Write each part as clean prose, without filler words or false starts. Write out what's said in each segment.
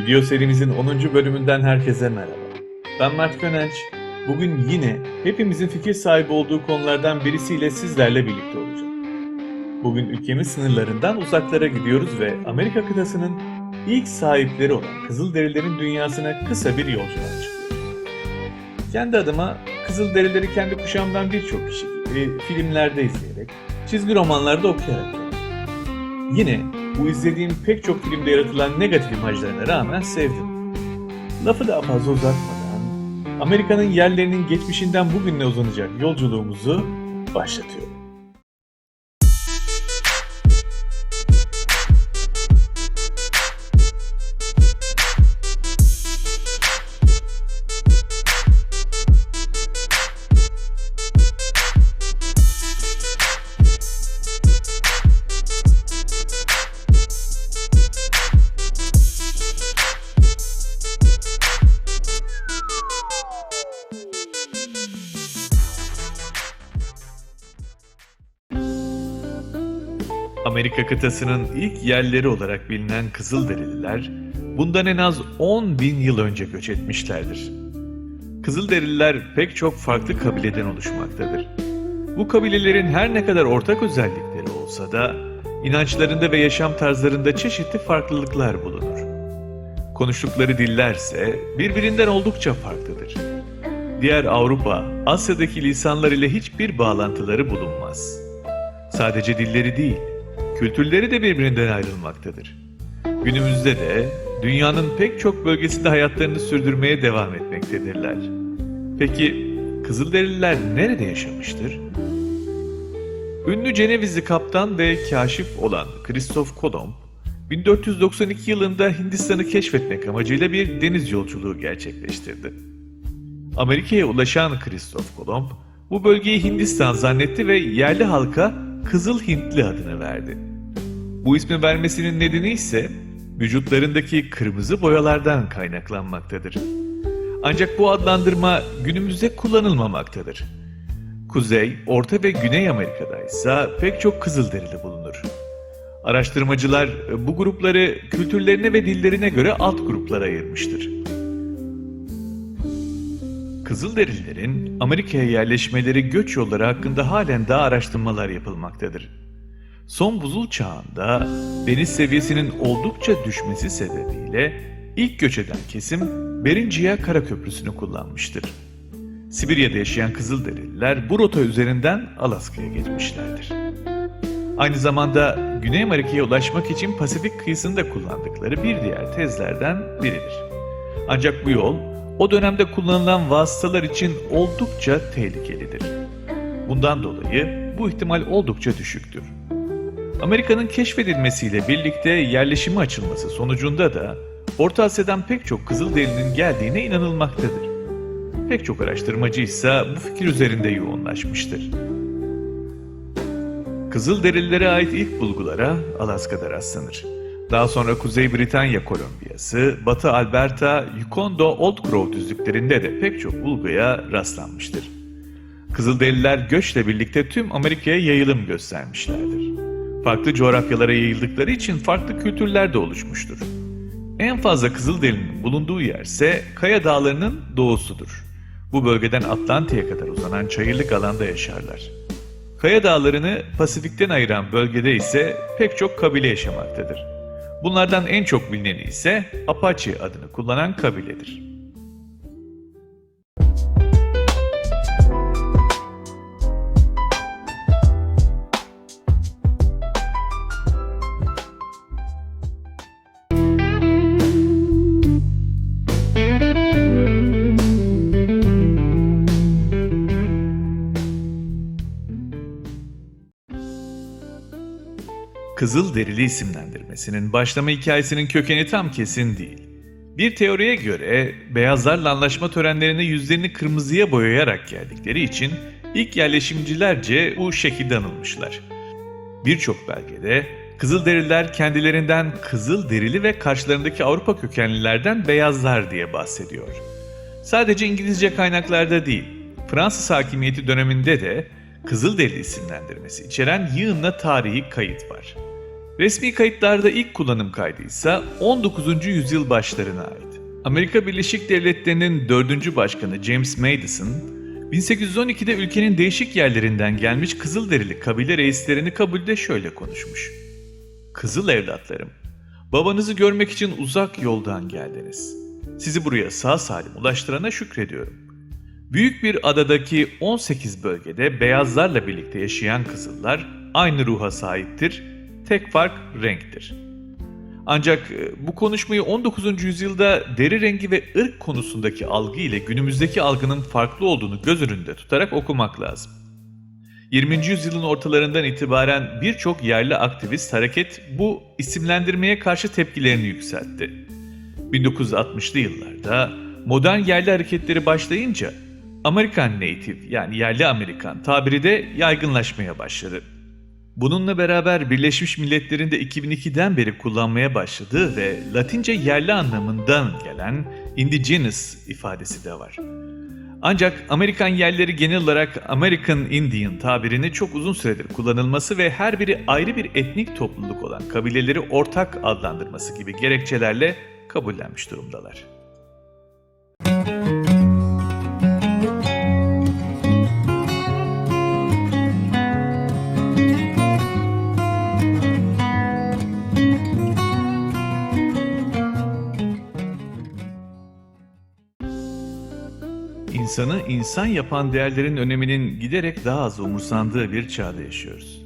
Video serimizin 10. bölümünden herkese merhaba. Ben Mert Gönenç. Bugün yine hepimizin fikir sahibi olduğu konulardan birisiyle sizlerle birlikte olacağım. Bugün ülkemiz sınırlarından uzaklara gidiyoruz ve Amerika kıtasının ilk sahipleri olan Kızılderililerin dünyasına kısa bir yolculuğa çıkıyoruz. Kendi adıma Kızılderilileri kendi kuşağımdan birçok kişi gibi filmlerde izleyerek, çizgi romanlarda okuyarak geldim. Yine bu izlediğim pek çok filmde yaratılan negatif imajlarına rağmen sevdim. Lafı daha fazla uzatmadan Amerika'nın yerlerinin geçmişinden bugüne uzanacak yolculuğumuzu başlatıyorum. Amerika kıtasının ilk yerleri olarak bilinen Kızılderililer, bundan en az 10.000 yıl önce göç etmişlerdir. Kızılderililer pek çok farklı kabileden oluşmaktadır. Bu kabilelerin her ne kadar ortak özellikleri olsa da, inançlarında ve yaşam tarzlarında çeşitli farklılıklar bulunur. Konuştukları dillerse birbirinden oldukça farklıdır. Diğer Avrupa, Asya'daki lisanlar ile hiçbir bağlantıları bulunmaz. Sadece dilleri değil, kültürleri de birbirinden ayrılmaktadır. Günümüzde de dünyanın pek çok bölgesinde hayatlarını sürdürmeye devam etmektedirler. Peki Kızılderililer nerede yaşamıştır? Ünlü Cenevizli kaptan ve kaşif olan Christoph Kolomb, 1492 yılında Hindistan'ı keşfetmek amacıyla bir deniz yolculuğu gerçekleştirdi. Amerika'ya ulaşan Christoph Kolomb, bu bölgeyi Hindistan zannetti ve yerli halka Kızıl Hintli adını verdi. Bu ismi vermesinin nedeni ise vücutlarındaki kırmızı boyalardan kaynaklanmaktadır. Ancak bu adlandırma günümüzde kullanılmamaktadır. Kuzey, Orta ve Güney Amerika'da ise pek çok Kızılderili bulunur. Araştırmacılar bu grupları kültürlerine ve dillerine göre alt gruplara ayırmıştır. Kızılderililerin Amerika'ya yerleşmeleri göç yolları hakkında halen daha araştırmalar yapılmaktadır. Son buzul çağında deniz seviyesinin oldukça düşmesi sebebiyle ilk göç eden kesim Beringia Karaköprüsü'nü kullanmıştır. Sibirya'da yaşayan Kızılderililer bu rota üzerinden Alaska'ya geçmişlerdir. Aynı zamanda Güney Amerika'ya ulaşmak için Pasifik kıyısında kullandıkları bir diğer tezlerden biridir. Ancak bu yol o dönemde kullanılan vasıtalar için oldukça tehlikelidir. Bundan dolayı bu ihtimal oldukça düşüktür. Amerika'nın keşfedilmesiyle birlikte yerleşime açılması sonucunda da Orta Asya'dan pek çok Kızılderili'nin geldiğine inanılmaktadır. Pek çok araştırmacı ise bu fikir üzerinde yoğunlaşmıştır. Kızılderililere ait ilk bulgulara Alaska'da rastlanır. Daha sonra Kuzey Britanya Kolombiyası, Batı Alberta, Yukon Old Grove düzlüklerinde de pek çok bulguya rastlanmıştır. Kızılderililer göçle birlikte tüm Amerika'ya yayılım göstermişlerdir. Farklı coğrafyalara yayıldıkları için farklı kültürler de oluşmuştur. En fazla Kızılderili'nin bulunduğu yer ise Kaya Dağları'nın doğusudur. Bu bölgeden Atlantik'e kadar uzanan çayırlık alanda yaşarlar. Kaya Dağları'nı Pasifik'ten ayıran bölgede ise pek çok kabile yaşamaktadır. Bunlardan en çok bilineni ise Apache adını kullanan kabiledir. Kızılderili isimlendirmesinin başlama hikayesinin kökeni tam kesin değil. Bir teoriye göre beyazlarla anlaşma törenlerine yüzlerini kırmızıya boyayarak geldikleri için ilk yerleşimcilerce bu şekilde anılmışlar. Birçok belgede Kızılderililer kendilerinden Kızılderili ve karşılarındaki Avrupa kökenlilerden beyazlar diye bahsediyor. Sadece İngilizce kaynaklarda değil, Fransız hakimiyeti döneminde de Kızılderili isimlendirmesi içeren yığınla tarihi kayıt var. Resmi kayıtlarda ilk kullanım kaydı ise 19. yüzyıl başlarına ait. Amerika Birleşik Devletleri'nin 4. Başkanı James Madison, 1812'de ülkenin değişik yerlerinden gelmiş Kızılderili kabile reislerini kabulde şöyle konuşmuş. "Kızıl evlatlarım, babanızı görmek için uzak yoldan geldiniz. Sizi buraya sağ salim ulaştırana şükrediyorum. Büyük bir adadaki 18 bölgede beyazlarla birlikte yaşayan Kızıllar aynı ruha sahiptir, tek fark renktir." Ancak bu konuşmayı 19. yüzyılda deri rengi ve ırk konusundaki algı ile günümüzdeki algının farklı olduğunu göz önünde tutarak okumak lazım. 20. yüzyılın ortalarından itibaren birçok yerli aktivist hareket bu isimlendirmeye karşı tepkilerini yükseltti. 1960'lı yıllarda modern yerli hareketleri başlayınca American Native yani yerli Amerikan tabiri de yaygınlaşmaya başladı. Bununla beraber Birleşmiş Milletler'in de 2002'den beri kullanmaya başladığı ve Latince yerli anlamından gelen indigenous ifadesi de var. Ancak Amerikan yerlileri genel olarak American Indian tabirini çok uzun süredir kullanılması ve her biri ayrı bir etnik topluluk olan kabileleri ortak adlandırması gibi gerekçelerle kabullenmiş durumdalar. İnsanı insan yapan değerlerin öneminin giderek daha az umursandığı bir çağda yaşıyoruz.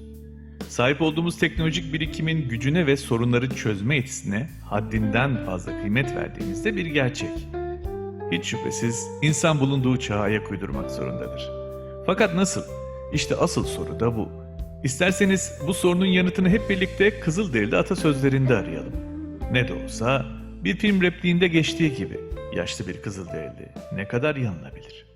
Sahip olduğumuz teknolojik birikimin gücüne ve sorunları çözme yetisine haddinden fazla kıymet verdiğimizde bir gerçek. Hiç şüphesiz insan bulunduğu çağa ayak uydurmak zorundadır. Fakat nasıl? İşte asıl soru da bu. İsterseniz bu sorunun yanıtını hep birlikte Kızılderili atasözlerinde arayalım. Ne de olsa bir film repliğinde geçtiği gibi yaşlı bir Kızılderili ne kadar yanılabilir?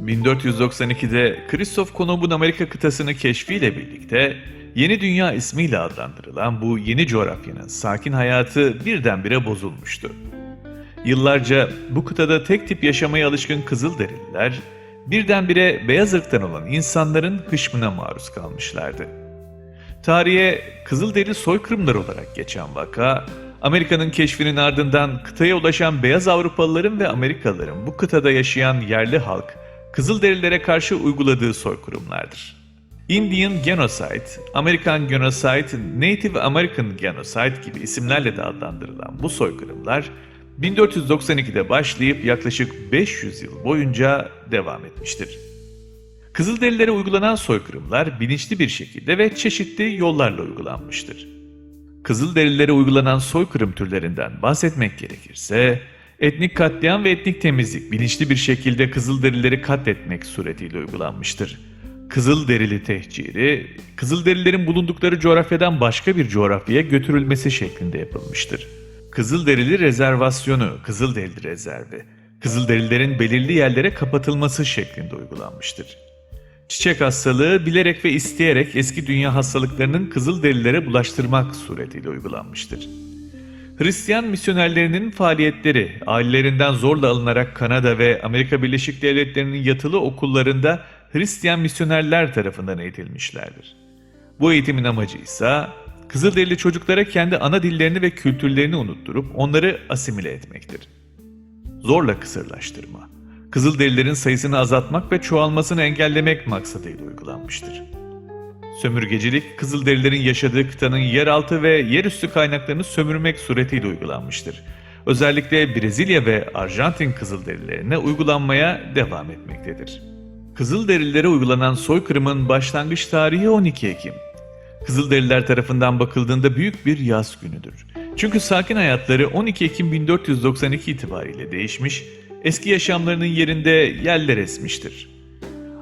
...1492'de Kristof Kolomb'un Amerika kıtasını keşfiyle birlikte Yeni Dünya ismiyle adlandırılan bu yeni coğrafyanın sakin hayatı birdenbire bozulmuştu. Yıllarca bu kıtada tek tip yaşamaya alışkın Kızılderililer birdenbire beyaz ırktan olan insanların hışmına maruz kalmışlardı. Tarihe Kızılderili soykırımları olarak geçen vaka, Amerika'nın keşfinin ardından kıtaya ulaşan beyaz Avrupalıların ve Amerikalıların bu kıtada yaşayan yerli halk, Kızılderililere karşı uyguladığı soykırımlardır. Indian Genocide, American Genocide, Native American Genocide gibi isimlerle de adlandırılan bu soykırımlar 1492'de başlayıp yaklaşık 500 yıl boyunca devam etmiştir. Kızılderililere uygulanan soykırımlar bilinçli bir şekilde ve çeşitli yollarla uygulanmıştır. Kızılderililere uygulanan soykırım türlerinden bahsetmek gerekirse, etnik katliam ve etnik temizlik bilinçli bir şekilde Kızılderilileri katletmek suretiyle uygulanmıştır. Kızılderili tehciri, Kızılderililerin bulundukları coğrafyadan başka bir coğrafyaya götürülmesi şeklinde yapılmıştır. Kızılderili rezervasyonu, Kızılderili rezervi, Kızılderililerin belirli yerlere kapatılması şeklinde uygulanmıştır. Çiçek hastalığı bilerek ve isteyerek eski dünya hastalıklarının Kızılderililere bulaştırmak suretiyle uygulanmıştır. Hristiyan misyonerlerinin faaliyetleri ailelerinden zorla alınarak Kanada ve Amerika Birleşik Devletleri'nin yatılı okullarında Hristiyan misyonerler tarafından eğitilmişlerdir. Bu eğitimin amacı ise Kızılderili çocuklara kendi ana dillerini ve kültürlerini unutturup onları asimile etmektir. Zorla kısırlaştırma, Kızılderililerin sayısını azaltmak ve çoğalmasını engellemek maksadıyla uygulanmıştır. Sömürgecilik, Kızılderililerin yaşadığı kıtanın yeraltı ve yerüstü kaynaklarını sömürmek suretiyle uygulanmıştır. Özellikle Brezilya ve Arjantin Kızılderililerine uygulanmaya devam etmektedir. Kızılderililere uygulanan soykırımın başlangıç tarihi 12 Ekim. Kızılderililer tarafından bakıldığında büyük bir yas günüdür. Çünkü sakin hayatları 12 Ekim 1492 itibariyle değişmiş, eski yaşamlarının yerinde yerler esmiştir.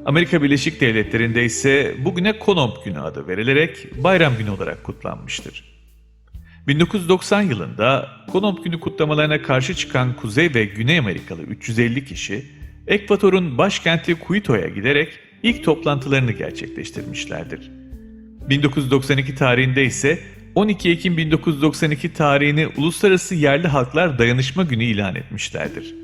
Amerika Birleşik Devletleri'nde ise bugüne Kolomb Günü adı verilerek bayram günü olarak kutlanmıştır. 1990 yılında Kolomb Günü kutlamalarına karşı çıkan Kuzey ve Güney Amerikalı 350 kişi, Ekvator'un başkenti Quito'ya giderek ilk toplantılarını gerçekleştirmişlerdir. 1992 tarihinde ise 12 Ekim 1992 tarihini Uluslararası Yerli Halklar Dayanışma Günü ilan etmişlerdir.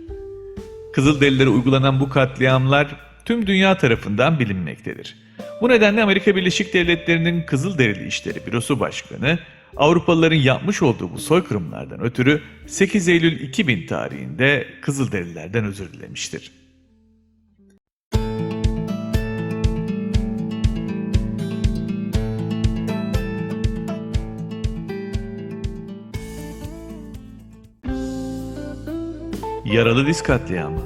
Kızılderililere uygulanan bu katliamlar tüm dünya tarafından bilinmektedir. Bu nedenle Amerika Birleşik Devletleri'nin Kızılderili İşleri Bürosu Başkanı, Avrupalıların yapmış olduğu bu soykırımlardan ötürü 8 Eylül 2000 tarihinde Kızılderililerden özür dilemiştir. Yaralı Diz Katliamı,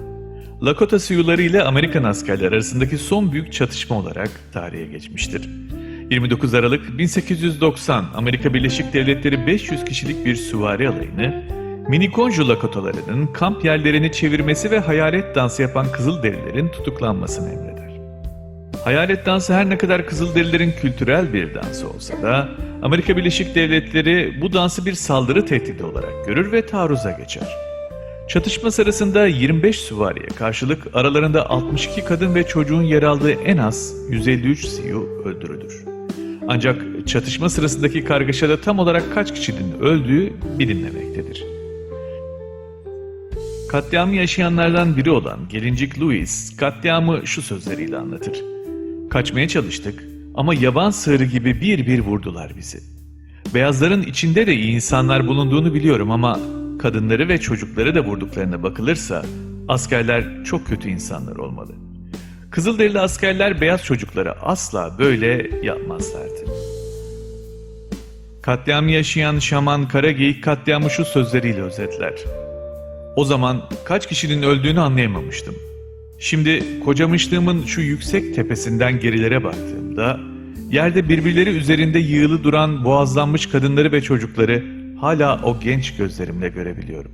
Lakota Siyuları ile Amerikan askerler arasındaki son büyük çatışma olarak tarihe geçmiştir. 29 Aralık 1890 Amerika Birleşik Devletleri 500 kişilik bir süvari alayını, Minikonju Lakotalarının kamp yerlerini çevirmesi ve hayalet dansı yapan Kızılderililerin tutuklanmasını emreder. Hayalet dansı her ne kadar Kızılderililerin kültürel bir dansı olsa da, Amerika Birleşik Devletleri bu dansı bir saldırı tehdidi olarak görür ve taarruza geçer. Çatışma sırasında 25 süvariye karşılık aralarında 62 kadın ve çocuğun yer aldığı en az 153 Siyu öldürülür. Ancak çatışma sırasındaki kargaşada tam olarak kaç kişinin öldüğü bilinmemektedir. Katliamı yaşayanlardan biri olan Gelincik Louis, katliamı şu sözleriyle anlatır. "Kaçmaya çalıştık ama yaban sığırı gibi bir bir vurdular bizi. Beyazların içinde de iyi insanlar bulunduğunu biliyorum ama kadınları ve çocukları da vurduklarına bakılırsa askerler çok kötü insanlar olmalı. Kızılderili askerler beyaz çocuklara asla böyle yapmazlardı." Katliamı yaşayan şaman Karageyik katliamı şu sözleriyle özetler. "O zaman kaç kişinin öldüğünü anlayamamıştım. Şimdi kocamışlığımın şu yüksek tepesinden gerilere baktığımda yerde birbirleri üzerinde yığılı duran boğazlanmış kadınları ve çocukları hala o genç gözlerimle görebiliyorum.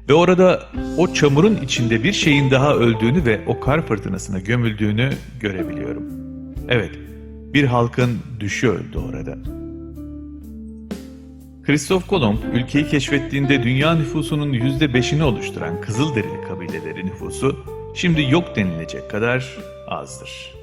Ve orada o çamurun içinde bir şeyin daha öldüğünü ve o kar fırtınasına gömüldüğünü görebiliyorum. Evet, bir halkın düşü öldü orada." Kristof Kolomb ülkeyi keşfettiğinde dünya nüfusunun %5'ini oluşturan Kızılderili kabileleri nüfusu şimdi yok denilecek kadar azdır.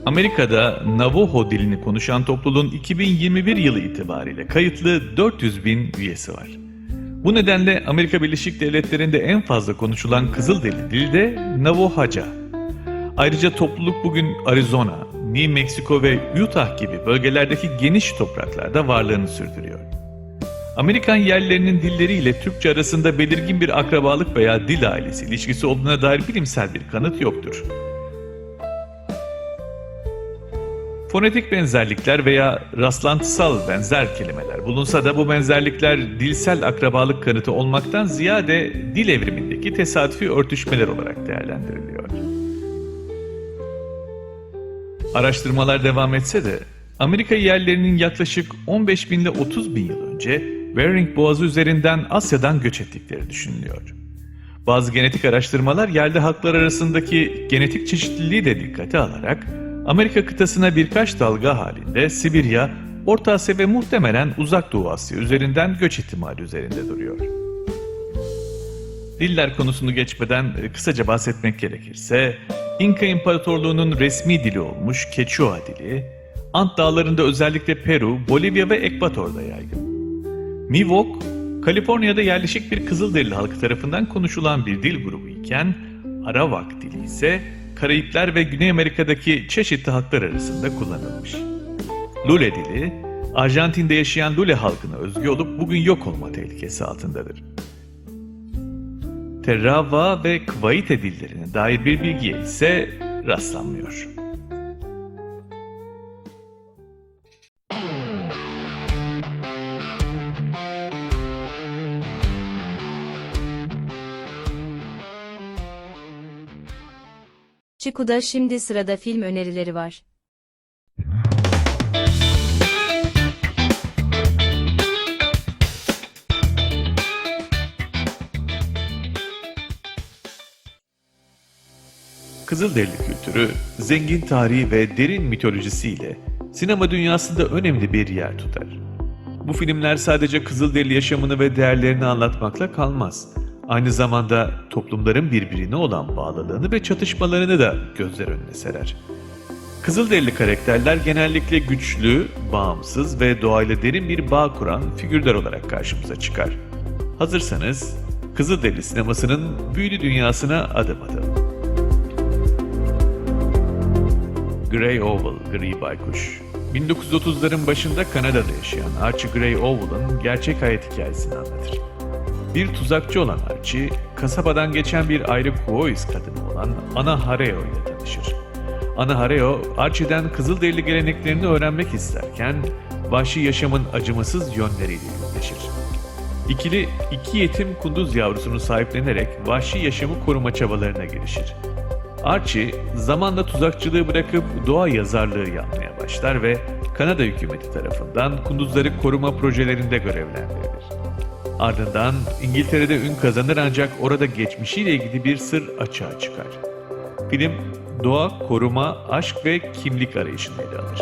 Amerika'da Navajo dilini konuşan topluluğun 2021 yılı itibariyle kayıtlı 400 bin üyesi var. Bu nedenle Amerika Birleşik Devletleri'nde en fazla konuşulan Kızılderili dili de Navajoca. Ayrıca topluluk bugün Arizona, New Mexico ve Utah gibi bölgelerdeki geniş topraklarda varlığını sürdürüyor. Amerikan yerlilerinin dilleriyle Türkçe arasında belirgin bir akrabalık veya dil ailesi ilişkisi olduğuna dair bilimsel bir kanıt yoktur. Fonetik benzerlikler veya rastlantısal benzer kelimeler bulunsa da bu benzerlikler dilsel akrabalık kanıtı olmaktan ziyade dil evrimindeki tesadüfi örtüşmeler olarak değerlendiriliyor. Araştırmalar devam etse de Amerika yerlilerinin yaklaşık 15 bin ile 30 bin yıl önce Bering Boğazı üzerinden Asya'dan göç ettikleri düşünülüyor. Bazı genetik araştırmalar yerli halklar arasındaki genetik çeşitliliği de dikkate alarak Amerika kıtasına birkaç dalga halinde Sibirya, Orta Asya ve muhtemelen Uzak Doğu Asya üzerinden göç ihtimali üzerinde duruyor. Diller konusunu geçmeden kısaca bahsetmek gerekirse, İnka İmparatorluğu'nun resmi dili olmuş Quechua dili, Ant Dağları'nda özellikle Peru, Bolivya ve Ekvator'da yaygın. Miwok, Kaliforniya'da yerleşik bir Kızılderili halkı tarafından konuşulan bir dil grubu iken, Arawak dili ise Karayipler ve Güney Amerika'daki çeşitli halklar arasında kullanılmış. Lule dili, Arjantin'de yaşayan Lule halkına özgü olup bugün yok olma tehlikesi altındadır. Terrava ve Kvaite dillerine dair bir bilgiye ise rastlanmıyor. Çiku'da şimdi sırada film önerileri var. Kızılderili kültürü, zengin tarihi ve derin mitolojisiyle sinema dünyasında önemli bir yer tutar. Bu filmler sadece Kızılderili yaşamını ve değerlerini anlatmakla kalmaz. Aynı zamanda toplumların birbirine olan bağlılığını ve çatışmalarını da gözler önüne serer. Kızılderili karakterler genellikle güçlü, bağımsız ve doğayla derin bir bağ kuran figürler olarak karşımıza çıkar. Hazırsanız Kızılderili sinemasının büyülü dünyasına adım atalım. Grey Owl, Gri Baykuş. 1930'ların başında Kanada'da yaşayan Archie Grey Owl'ın gerçek hayat hikayesini anlatır. Bir tuzakçı olan Archie, kasabadan geçen bir ayrı Quois kadını olan Ana Hareo ile tanışır. Ana Hareo, Archie'den Kızılderili geleneklerini öğrenmek isterken, vahşi yaşamın acımasız yönleriyle yüzleşir. İkili, iki yetim kunduz yavrusunu sahiplenerek vahşi yaşamı koruma çabalarına girişir. Archie, zamanla tuzakçılığı bırakıp doğa yazarlığı yapmaya başlar ve Kanada hükümeti tarafından kunduzları koruma projelerinde görevlendirilir. Ardından İngiltere'de ün kazanır ancak orada geçmişiyle ilgili bir sır açığa çıkar. Film, doğa, koruma, aşk ve kimlik arayışını ele alır.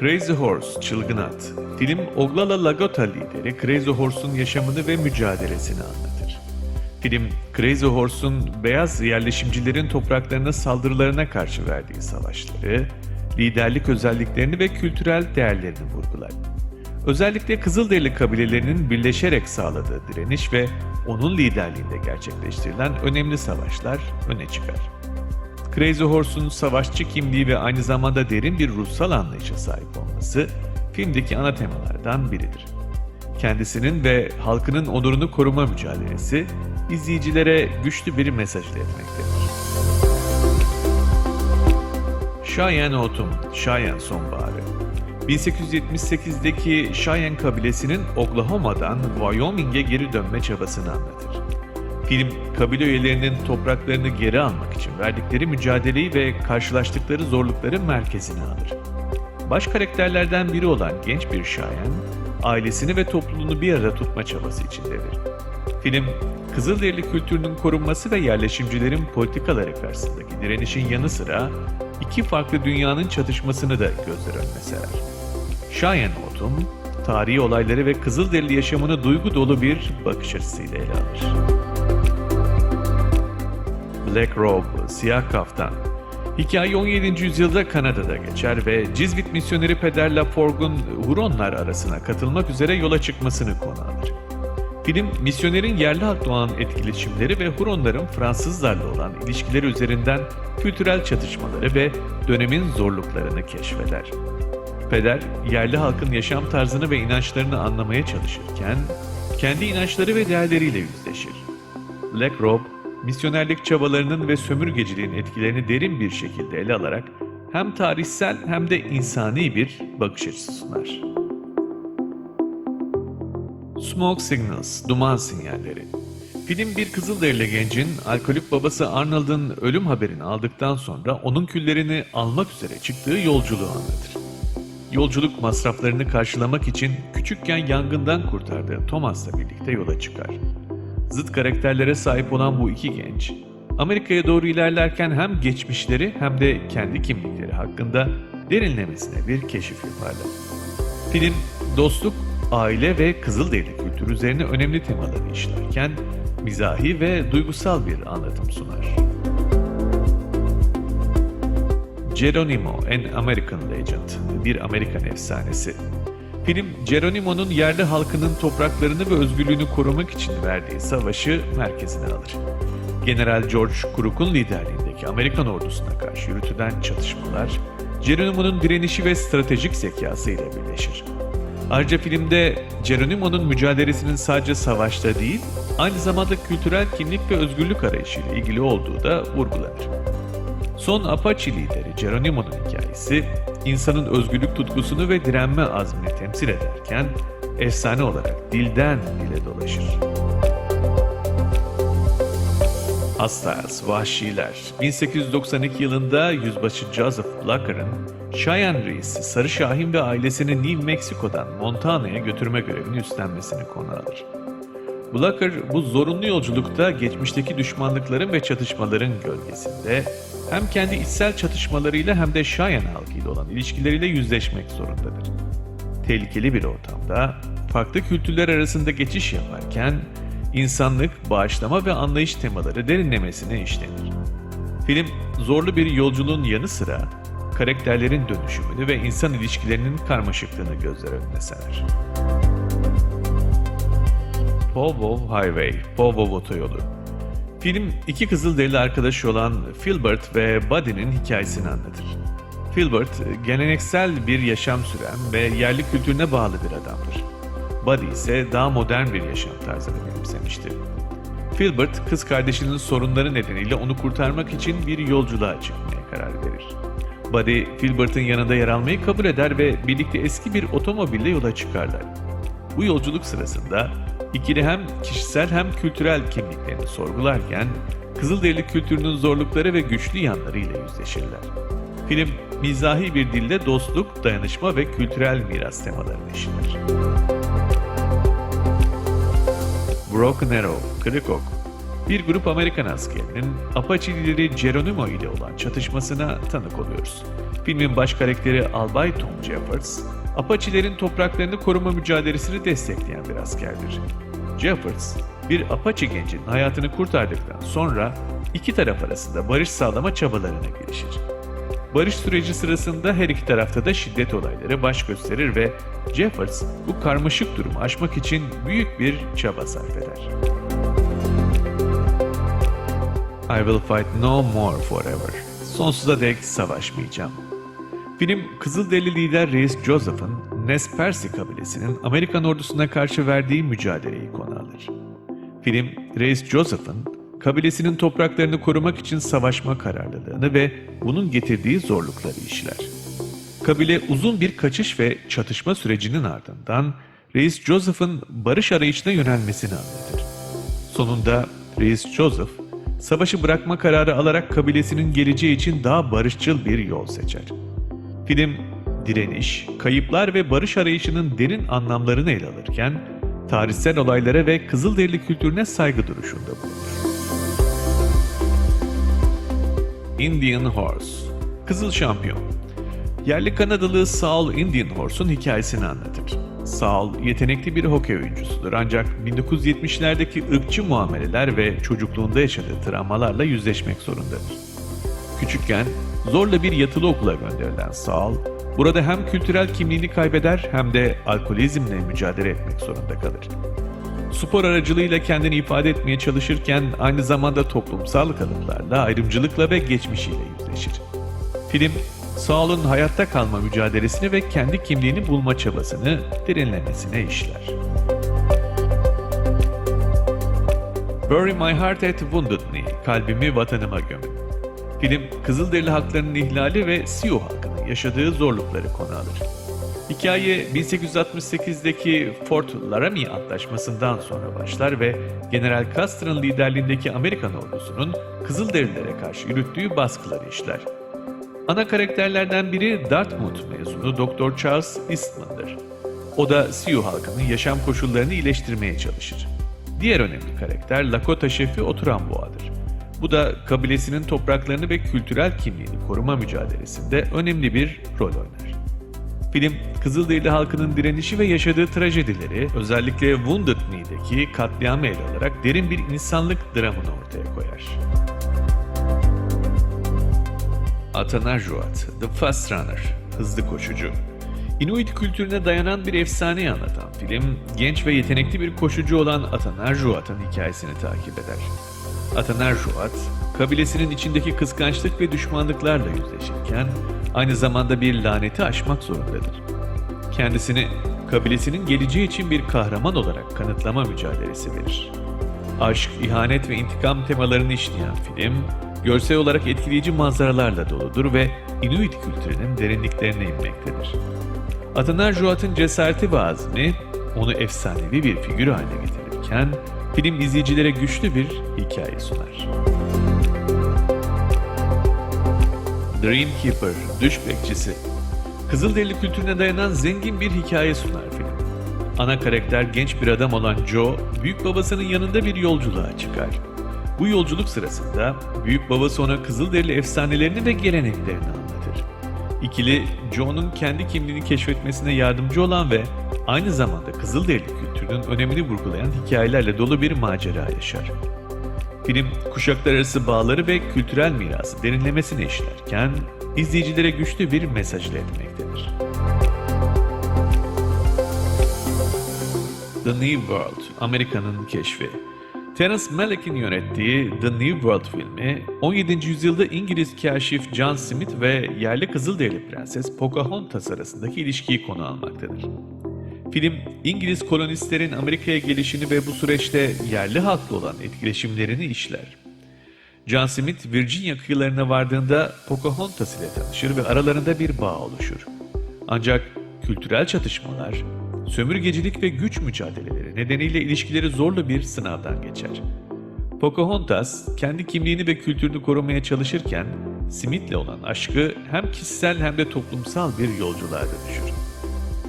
Crazy Horse, Çılgın At. Film, Oglala Lakota lideri Crazy Horse'un yaşamını ve mücadelesini anlatır. Film, Crazy Horse'un beyaz yerleşimcilerin topraklarına saldırılarına karşı verdiği savaşları, liderlik özelliklerini ve kültürel değerlerini vurgular. Özellikle Kızılderili kabilelerinin birleşerek sağladığı direniş ve onun liderliğinde gerçekleştirilen önemli savaşlar öne çıkar. Crazy Horse'un savaşçı kimliği ve aynı zamanda derin bir ruhsal anlayışa sahip olması filmdeki ana temalardan biridir. Kendisinin ve halkının onurunu koruma mücadelesi izleyicilere güçlü bir mesaj iletmektedir. Cheyenne Autumn, Cheyenne Sonbaharı. 1878'deki Cheyenne kabilesinin Oklahoma'dan Wyoming'e geri dönme çabasını anlatır. Film, kabile üyelerinin topraklarını geri almak için verdikleri mücadeleyi ve karşılaştıkları zorlukları merkezine alır. Baş karakterlerden biri olan genç bir Cheyenne, ailesini ve topluluğunu bir arada tutma çabası içindedir. Film, Kızılderili kültürünün korunması ve yerleşimcilerin politikaları karşısındaki direnişin yanı sıra iki farklı dünyanın çatışmasını da gözler önüne serer. Cheyenne Autumn, tarihi olayları ve Kızılderili yaşamını duygu dolu bir bakış açısıyla ele alır. Black Robe, Siyah Kaftan. Hikaye 17. yüzyılda Kanada'da geçer ve Cizvit misyoneri Peder Laforgue'un Huronlar arasına katılmak üzere yola çıkmasını konu alır. Film, misyonerin yerli halkla olan etkileşimleri ve Huronların Fransızlarla olan ilişkileri üzerinden kültürel çatışmaları ve dönemin zorluklarını keşfeder. Peder, yerli halkın yaşam tarzını ve inançlarını anlamaya çalışırken, kendi inançları ve değerleriyle yüzleşir. Black Robe, misyonerlik çabalarının ve sömürgeciliğin etkilerini derin bir şekilde ele alarak hem tarihsel hem de insani bir bakış açısı sunar. Smoke Signals, duman sinyalleri. Film bir Kızılderili gencin alkolik babası Arnold'un ölüm haberini aldıktan sonra onun küllerini almak üzere çıktığı yolculuğu anlatır. Yolculuk masraflarını karşılamak için küçükken yangından kurtardığı Thomas'la birlikte yola çıkar. Zıt karakterlere sahip olan bu iki genç, Amerika'ya doğru ilerlerken hem geçmişleri hem de kendi kimlikleri hakkında derinlemesine bir keşif yaparlar. Film, dostluk, aile ve Kızılderili kültürü üzerine önemli temaları işlerken, mizahi ve duygusal bir anlatım sunar. Geronimo, An American Legend, bir Amerikan efsanesi. Film, Geronimo'nun yerli halkının topraklarını ve özgürlüğünü korumak için verdiği savaşı merkezine alır. General George Crook'un liderliğindeki Amerikan ordusuna karşı yürütülen çatışmalar, Geronimo'nun direnişi ve stratejik zekası ile birleşir. Ayrıca filmde Geronimo'nun mücadelesinin sadece savaşta değil, aynı zamanda kültürel kimlik ve özgürlük arayışıyla ilgili olduğu da vurgulanır. Son Apache lideri Geronimo'nun hikayesi, insanın özgürlük tutkusunu ve direnme azmini temsil ederken, efsane olarak dilden dile dolaşır. Hostiles, Vahşiler. 1892 yılında Yüzbaşı Joseph Blacker'ın Cheyenne reisi Sarı Şahin ve ailesini New Mexico'dan Montana'ya götürme görevini üstlenmesini konu alır. Blacker bu zorunlu yolculukta geçmişteki düşmanlıkların ve çatışmaların gölgesinde hem kendi içsel çatışmalarıyla hem de Cheyenne halkıyla olan ilişkileriyle yüzleşmek zorundadır. Tehlikeli bir ortamda farklı kültürler arasında geçiş yaparken insanlık, bağışlama ve anlayış temaları derinlemesine işlenir. Film, zorlu bir yolculuğun yanı sıra karakterlerin dönüşümünü ve insan ilişkilerinin karmaşıklığını gözler önüne serer. Powwow Highway, Powwow Otoyolu. Film, iki Kızılderili arkadaşı olan Philbert ve Buddy'nin hikayesini anlatır. Philbert, geleneksel bir yaşam süren ve yerli kültürüne bağlı bir adamdır. Buddy ise daha modern bir yaşam tarzını benimsemiştir. Philbert, kız kardeşinin sorunları nedeniyle onu kurtarmak için bir yolculuğa çıkmaya karar verir. Buddy, Philbert'ın yanında yer almayı kabul eder ve birlikte eski bir otomobille yola çıkarlar. Bu yolculuk sırasında ikili hem kişisel hem kültürel kimliklerini sorgularken Kızılderili kültürünün zorlukları ve güçlü yanlarıyla yüzleşirler. Film, mizahi bir dille dostluk, dayanışma ve kültürel miras temalarını işler. Broken Arrow, Kırık Ok. Bir grup Amerikan askerinin Apache lideri Geronimo ile olan çatışmasına tanık oluyoruz. Filmin baş karakteri Albay Tom Jeffords, Apache'lerin topraklarını koruma mücadelesini destekleyen bir askerdir. Jeffords, bir Apache gencinin hayatını kurtardıktan sonra iki taraf arasında barış sağlama çabalarına girişir. Barış süreci sırasında her iki tarafta da şiddet olayları baş gösterir ve Jeffords bu karmaşık durumu aşmak için büyük bir çaba sarf eder. I will fight no more forever. Sonsuza dek savaşmayacağım. Film, Kızılderili lider Reis Joseph'ın Nez Perce kabilesinin Amerikan ordusuna karşı verdiği mücadeleyi konu alır. Film, Reis Joseph'ın kabilesinin topraklarını korumak için savaşma kararlılığını ve bunun getirdiği zorlukları işler. Kabile uzun bir kaçış ve çatışma sürecinin ardından Reis Joseph'ın barış arayışına yönelmesini anlatır. Sonunda Reis Joseph, savaşı bırakma kararı alarak kabilesinin geleceği için daha barışçıl bir yol seçer. Film, direniş, kayıplar ve barış arayışının derin anlamlarını ele alırken, tarihsel olaylara ve Kızılderili kültürüne saygı duruşunda bulunur. Indian Horse, Kızıl Şampiyon. Yerli Kanadalı Saul Indian Horse'un hikayesini anlatır. Saul, yetenekli bir hokey oyuncusudur ancak 1970'lerdeki ırkçı muameleler ve çocukluğunda yaşadığı travmalarla yüzleşmek zorundadır. Küçükken zorla bir yatılı okula gönderilen Saul, burada hem kültürel kimliğini kaybeder hem de alkolizmle mücadele etmek zorunda kalır. Spor aracılığıyla kendini ifade etmeye çalışırken aynı zamanda toplumsal kalıplarla, ayrımcılıkla ve geçmişiyle yüzleşir. Film, Saul'un hayatta kalma mücadelesini ve kendi kimliğini bulma çabasını derinlemesine işler. Bury My Heart at Wounded Knee, Kalbimi Vatanıma Gömün. Film, Kızılderili halklarının ihlali ve Sioux halkının yaşadığı zorlukları konu alır. Hikaye 1868'deki Fort Laramie Antlaşması'ndan sonra başlar ve General Custer'ın liderliğindeki Amerikan ordusunun Kızılderililere karşı yürüttüğü baskıları işler. Ana karakterlerden biri Dartmouth mezunu Dr. Charles Eastman'dır. O da Sioux halkının yaşam koşullarını iyileştirmeye çalışır. Diğer önemli karakter Lakota şefi Oturan Boğa'dır. Bu da kabilesinin topraklarını ve kültürel kimliğini koruma mücadelesinde önemli bir rol oynar. Film, Kızılderili halkının direnişi ve yaşadığı trajedileri, özellikle Wounded Knee'deki katliamı ele alarak derin bir insanlık dramını ortaya koyar. Atanajuat, The Fast Runner, Hızlı Koşucu. Inuit kültürüne dayanan bir efsaneyi anlatan film, genç ve yetenekli bir koşucu olan Atanajuat'ın hikayesini takip eder. Atanajuat, kabilesinin içindeki kıskançlık ve düşmanlıklarla yüzleşirken, aynı zamanda bir laneti aşmak zorundadır. Kendisini kabilesinin geleceği için bir kahraman olarak kanıtlama mücadelesi verir. Aşk, ihanet ve intikam temalarını işleyen film, görsel olarak etkileyici manzaralarla doludur ve Inuit kültürünün derinliklerine inmektedir. Atanajuat'ın cesareti ve azmi onu efsanevi bir figür haline getirirken, film izleyicilere güçlü bir hikaye sunar. Dreamkeeper, Düş Bekçisi. Kızılderili kültürüne dayanan zengin bir hikaye sunar film. Ana karakter genç bir adam olan Joe, büyük babasının yanında bir yolculuğa çıkar. Bu yolculuk sırasında büyük babası ona Kızılderili efsanelerini ve geleneklerini anlatır. İkili, Joe'nun kendi kimliğini keşfetmesine yardımcı olan ve aynı zamanda Kızılderili kültürünün önemini vurgulayan hikayelerle dolu bir macera yaşar. Film, kuşaklar arası bağları ve kültürel mirası derinlemesine işlerken, izleyicilere güçlü bir mesaj iletmektedir. The New World, Amerika'nın keşfi. Terence Malick'in yönettiği The New World filmi, 17. yüzyılda İngiliz kaşif John Smith ve yerli Kızılderili Prenses Pocahontas arasındaki ilişkiyi konu almaktadır. Film, İngiliz kolonistlerin Amerika'ya gelişini ve bu süreçte yerli halkla olan etkileşimlerini işler. John Smith, Virginia kıyılarına vardığında Pocahontas ile tanışır ve aralarında bir bağ oluşur. Ancak kültürel çatışmalar, sömürgecilik ve güç mücadeleleri nedeniyle ilişkileri zorlu bir sınavdan geçer. Pocahontas, kendi kimliğini ve kültürünü korumaya çalışırken, Smith'le olan aşkı hem kişisel hem de toplumsal bir yolculuğa dönüşür.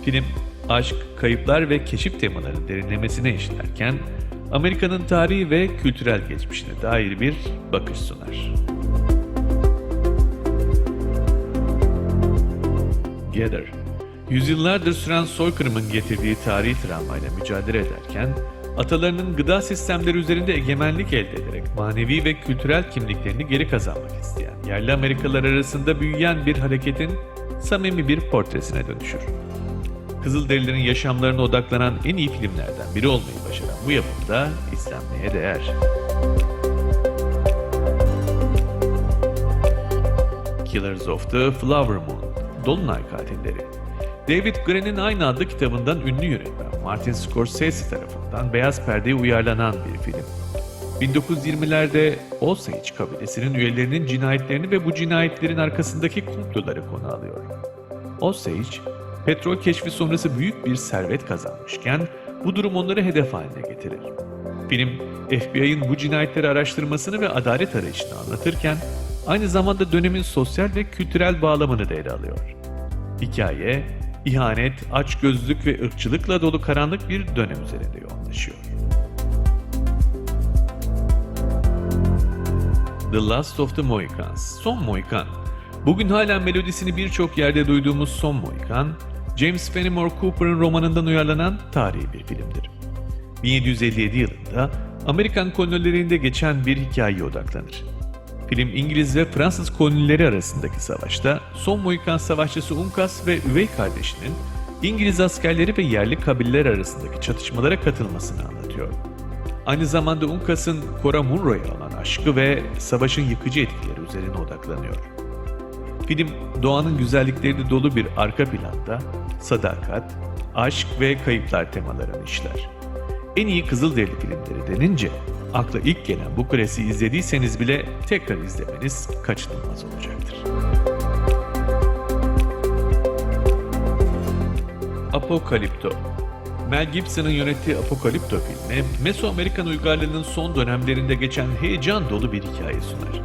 Film, aşk, kayıplar ve keşif temalarının derinlemesine işlerken, Amerika'nın tarihi ve kültürel geçmişine dair bir bakış sunar. Gather, yüzyıllardır süren soykırımın getirdiği tarihi travmayla mücadele ederken, atalarının gıda sistemleri üzerinde egemenlik elde ederek manevi ve kültürel kimliklerini geri kazanmak isteyen yerli Amerikalılar arasında büyüyen bir hareketin samimi bir portresine dönüşür. Kızılderililerin yaşamlarına odaklanan en iyi filmlerden biri olmayı başaran bu yapımda izlenmeye değer. Killers of the Flower Moon, Dolunay Katilleri. David Green'in aynı adlı kitabından ünlü yönetmen Martin Scorsese tarafından beyaz perdeye uyarlanan bir film. 1920'lerde Osage kabilesinin üyelerinin cinayetlerini ve bu cinayetlerin arkasındaki komploları konu alıyor. Osage, petrol keşfi sonrası büyük bir servet kazanmışken bu durum onları hedef haline getirir. Film, FBI'ın bu cinayetleri araştırmasını ve adalet arayışını anlatırken aynı zamanda dönemin sosyal ve kültürel bağlamını da ele alıyor. Hikaye, ihanet, açgözlülük ve ırkçılıkla dolu karanlık bir dönem üzerinde yoğunlaşıyor. The Last of the Mohicans, Son Mohikan. Bugün hala melodisini birçok yerde duyduğumuz Son Mohikan, James Fenimore Cooper'ın romanından uyarlanan tarihi bir filmdir. 1757 yılında Amerikan kolonilerinde geçen bir hikayeye odaklanır. Film, İngiliz ve Fransız kolonileri arasındaki savaşta Son Mohikan savaşçısı Uncas ve üvey kardeşinin İngiliz askerleri ve yerli kabileler arasındaki çatışmalara katılmasını anlatıyor. Aynı zamanda Uncas'ın Cora Munro'ya olan aşkı ve savaşın yıkıcı etkileri üzerine odaklanıyor. Film, doğanın güzellikleri dolu bir arka planda sadakat, aşk ve kayıplar temalarını işler. En iyi Kızılderili filmleri denince akla ilk gelen bu klasiği izlediyseniz bile tekrar izlemeniz kaçınılmaz olacaktır. Apokalipto. Mel Gibson'ın yönettiği Apokalipto filmi, Mesoamerikan uygarlığının son dönemlerinde geçen heyecan dolu bir hikaye sunar.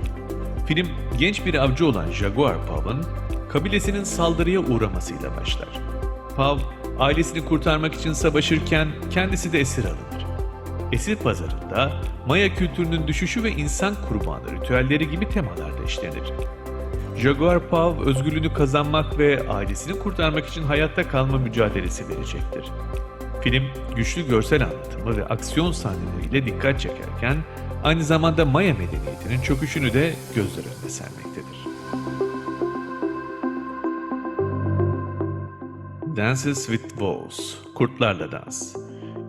Film, genç bir avcı olan Jaguar Pav'ın kabilesinin saldırıya uğramasıyla başlar. Pav, ailesini kurtarmak için savaşırken kendisi de esir alınır. Esir pazarında Maya kültürünün düşüşü ve insan kurbanı ritüelleri gibi temalarda işlenir. Jaguar Pav özgürlüğünü kazanmak ve ailesini kurtarmak için hayatta kalma mücadelesi verecektir. Film, güçlü görsel anlatımı ve aksiyon sahneleriyle dikkat çekerken aynı zamanda Maya medeniyetinin çöküşünü de gözler önüne sermektedir. Dances with Wolves, Kurtlarla Dans.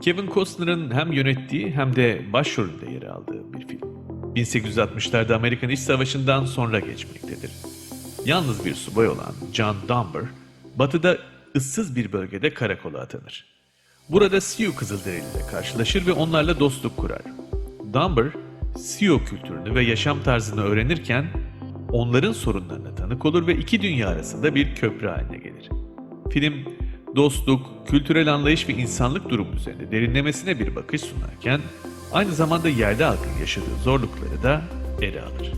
Kevin Costner'ın hem yönettiği hem de başrolünde yer aldığı bir film. 1860'larda Amerikan İç Savaşı'ndan sonra geçmektedir. Yalnız bir subay olan John Dunbar, batıda ıssız bir bölgede karakola atanır. Burada Sioux Kızılderili'yle karşılaşır ve onlarla dostluk kurar. Dunbar, Sioux kültürünü ve yaşam tarzını öğrenirken onların sorunlarına tanık olur ve iki dünya arasında bir köprü haline gelir. Film, dostluk, kültürel anlayış ve insanlık durumu üzerinde derinlemesine bir bakış sunarken aynı zamanda yerli halkın yaşadığı zorlukları da ele alır.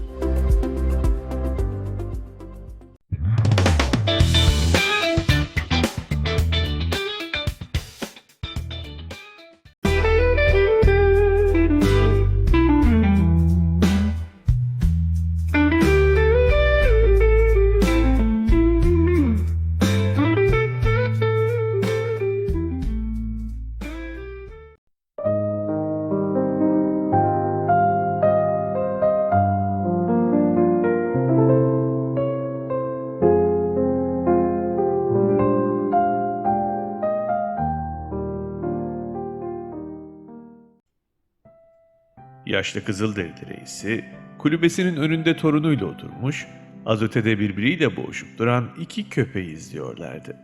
Yaşlı Kızılderili reisi, kulübesinin önünde torunuyla oturmuş, az ötede birbiriyle boğuşup duran iki köpeği izliyorlardı.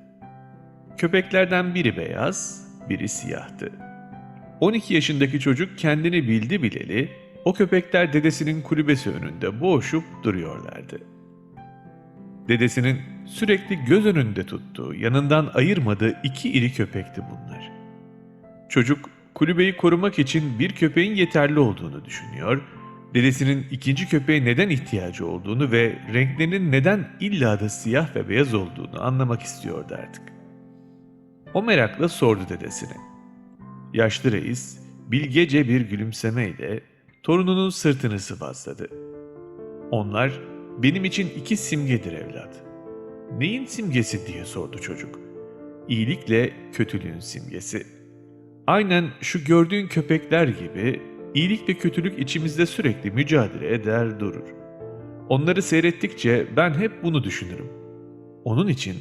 Köpeklerden biri beyaz, biri siyahtı. 12 yaşındaki çocuk kendini bildi bileli, o köpekler dedesinin kulübesi önünde boğuşup duruyorlardı. Dedesinin sürekli göz önünde tuttuğu, yanından ayırmadığı iki iri köpekti bunlar. Çocuk, kulübeyi korumak için bir köpeğin yeterli olduğunu düşünüyor, dedesinin ikinci köpeğe neden ihtiyacı olduğunu ve renklerinin neden illa da siyah ve beyaz olduğunu anlamak istiyordu artık. O merakla sordu dedesine. Yaşlı reis, bilgece bir gülümsemeyle torununun sırtını sıvazladı. Onlar, benim için iki simgedir evlat. Neyin simgesi diye sordu çocuk. İyilikle kötülüğün simgesi. Aynen şu gördüğün köpekler gibi iyilik ve kötülük içimizde sürekli mücadele eder durur. Onları seyrettikçe ben hep bunu düşünürüm. Onun için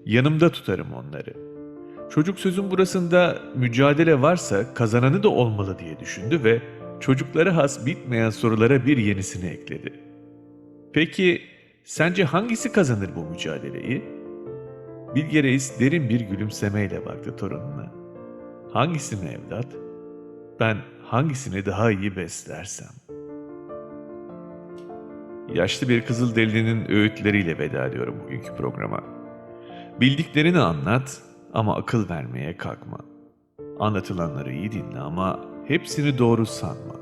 yanımda tutarım onları. Çocuk sözün burasında mücadele varsa kazananı da olmalı diye düşündü ve çocuklara has bitmeyen sorulara bir yenisini ekledi. Peki sence hangisi kazanır bu mücadeleyi? Bilge Reis derin bir gülümsemeyle baktı torununa. Hangisini evlat? Ben hangisini daha iyi beslersem. Yaşlı bir Kızılderili'nin öğütleriyle veda ediyorum bugünkü programa. Bildiklerini anlat ama akıl vermeye kalkma. Anlatılanları iyi dinle ama hepsini doğru sanma.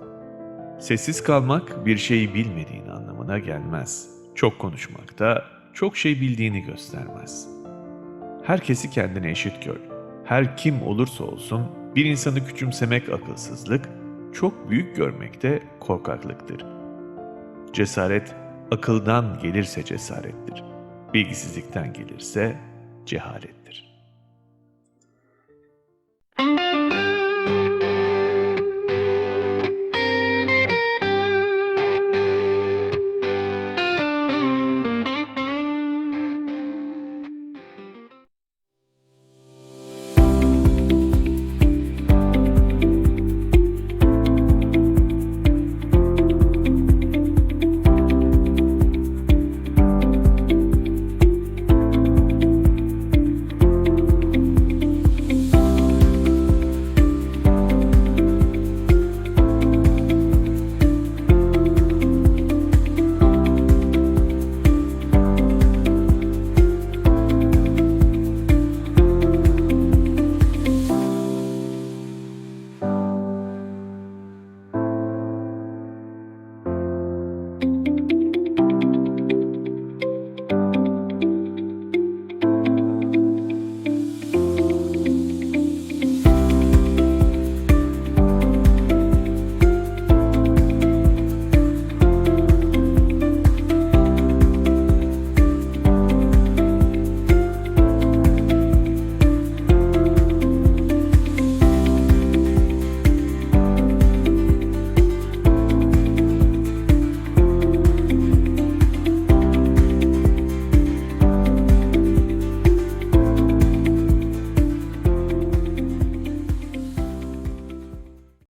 Sessiz kalmak bir şeyi bilmediğin anlamına gelmez. Çok konuşmak da çok şey bildiğini göstermez. Herkesi kendine eşit gör. Her kim olursa olsun bir insanı küçümsemek akılsızlık, çok büyük görmek de korkaklıktır. Cesaret, akıldan gelirse cesarettir. Bilgisizlikten gelirse cehalettir.